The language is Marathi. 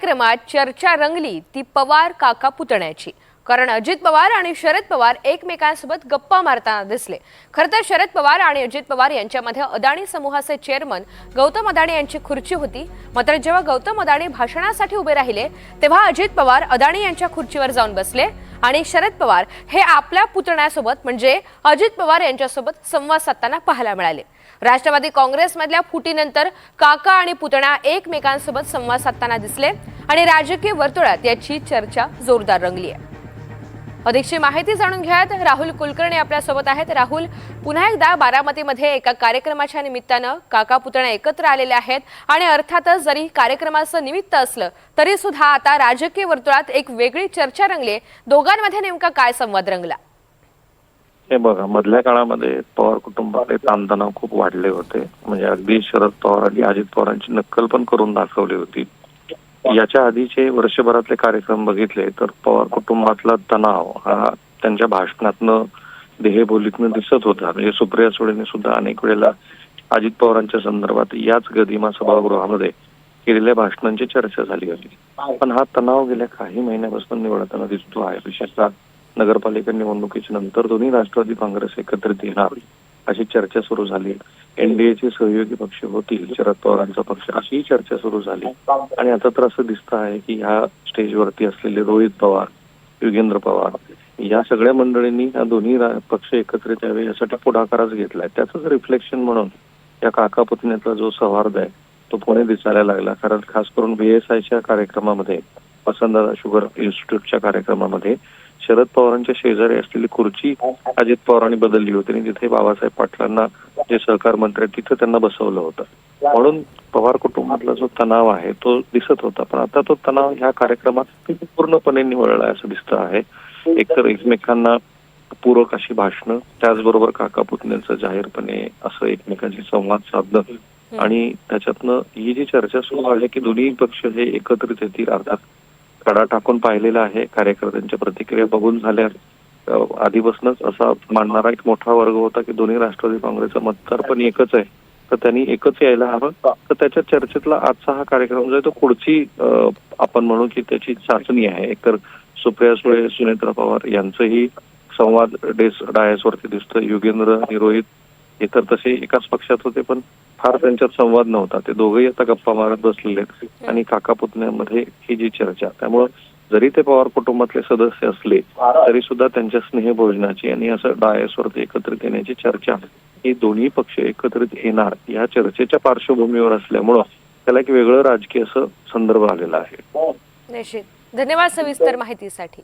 कार्यक्रमात चर्चा रंगली ती पवार काका पुतण्याची। कारण अजित पवार आणि शरद पवार एकमेकांसोबत गप्पा मारताना दिसले। खरतर शरद पवार आणि अजित पवार यांच्यामध्ये अदानी समूहाचे चेअरमन गौतम अदानी यांची खुर्ची होती। मात्र जेव्हा गौतम अदानी भाषणासाठी उभे राहिले तेव्हा अजित पवार अदानी यांच्या खुर्चीवर जाऊन बसले आणि शरद पवार हे आपल्या पुतण्यासोबत म्हणजे अजित पवार यांच्यासोबत संवाद साधताना पाहायला मिळाले। राष्ट्रवादी काँग्रेसमधल्या फुटीनंतर काका आणि पुतणा एकमेकांसोबत संवाद साधताना दिसले आणि राजकीय वर्तुळात याची चर्चा जोरदार रंगली आहे। अधिकची माहिती जाणून घ्यात राहुल कुलकर्णी आपल्या सोबत आहेत। राहुल, पुन्हा एकदा बारामतीमध्ये एका कार्यक्रमाच्या निमित्तानं काका पुतणा एकत्र आलेले आहेत आणि अर्थातच जरी कार्यक्रमाचं निमित्त असलं तरी सुद्धा आता राजकीय वर्तुळात एक वेगळी चर्चा रंगली। दोघांमध्ये नेमका काय संवाद रंगला? हे बघा, मधल्या काळामध्ये पवार कुटुंबाचे ताणतणाव खूप वाढले होते। म्हणजे अगदी शरद पवार आणि अजित पवारांची नक्कल पण करून दाखवली होती। याच्या आधीचे वर्षभरातले कार्यक्रम बघितले तर पवार कुटुंबातला तणाव हा त्यांच्या भाषणातनं देहबोलीतनं दिसत होता। म्हणजे सुप्रिया सुळेने सुद्धा अनेक वेळेला अजित पवारांच्या संदर्भात याच गदिमा सभागृहामध्ये केलेल्या भाषणांची चर्चा झाली होती। पण हा तणाव गेल्या काही महिन्यापासून निवडताना दिसतो आहे। विशेषतः नगरपालिका निवडणुकीच्या नंतर दोन्ही राष्ट्रवादी काँग्रेस एकत्रित येणार अशी चर्चा सुरू झाली। एनडीएचे सहयोगी पक्ष होतील शरद पवारांचा पक्ष अशी चर्चा सुरू झाली। आणि आता तर असं दिसतं आहे की ह्या स्टेजवरती असलेले रोहित पवार, योगेंद्र पवार या सगळ्या मंडळींनी या दोन्ही पक्ष एकत्रित यावे यासाठी पुढाकारच घेतलाय। त्याचंच रिफ्लेक्शन म्हणून या काका पुतण्याचा जो सौहार्द आहे तो पुणे दिसायला लागला। कारण खास करून VSIच्या कार्यक्रमामध्ये, वसंतदादा शुगर इन्स्टिट्यूटच्या कार्यक्रमामध्ये शरद पवारांच्या शेजारी असलेली खुर्ची अजित पवारांनी बदलली होती आणि तिथे बाबासाहेब पाटलांना जे सहकार मंत्री तिथे त्यांना बसवलं होतं। म्हणून पवार कुटुंबातला जो तणाव आहे तो दिसत होता। पण आता तो तणाव ह्या कार्यक्रमात पूर्णपणे निवळला असं दिसतं आहे। एकतर एकमेकांना पूरक अशी भाषणं, त्याचबरोबर काका पुतण्यांचं जाहीरपणे असं एकमेकांशी संवाद साधणं आणि त्याच्यातनं ही जी चर्चा सुरू आहे की दोन्ही पक्ष हे एकत्रित येतील, अर्थात कडा टाकून पाहिलेला आहे। कार्यकर्त्यांच्या प्रतिक्रिया बघून झाल्या आधीपासूनच असा मानणारा एक मोठा वर्ग होता की दोन्ही राष्ट्रवादी काँग्रेसचं मतदार पण एकच आहे, तर त्यांनी एकच यायला हवं। तर त्याच्या चर्चेतला आजचा हा कार्यक्रम जो आहे तो पुढची आपण म्हणू की त्याची चाचणी आहे। एकतर सुप्रिया सुळे, सुनेत्रा पवार यांचंही संवाद डायसवरती दिसतं। योगेंद्र आणि रोहित हे तर तसे एकाच पक्षात होते पण फार त्यांच्यात संवाद नव्हता। ते दोघेही आता गप्पा मारत बसलेले आणि काका पुतण्यामध्ये ही जी चर्चा, त्यामुळं जरी ते पवार कुटुंबातले सदस्य असले तरी सुद्धा त्यांच्या स्नेहभोजनाची आणि असं डायसवरती एकत्रित येण्याची चर्चा ही दोन्ही पक्ष एकत्रित येणार या चर्चेच्या पार्श्वभूमीवर असल्यामुळं त्याला एक वेगळं राजकीय असं संदर्भ आलेला आहे। निश्चित। धन्यवाद सविस्तर माहितीसाठी।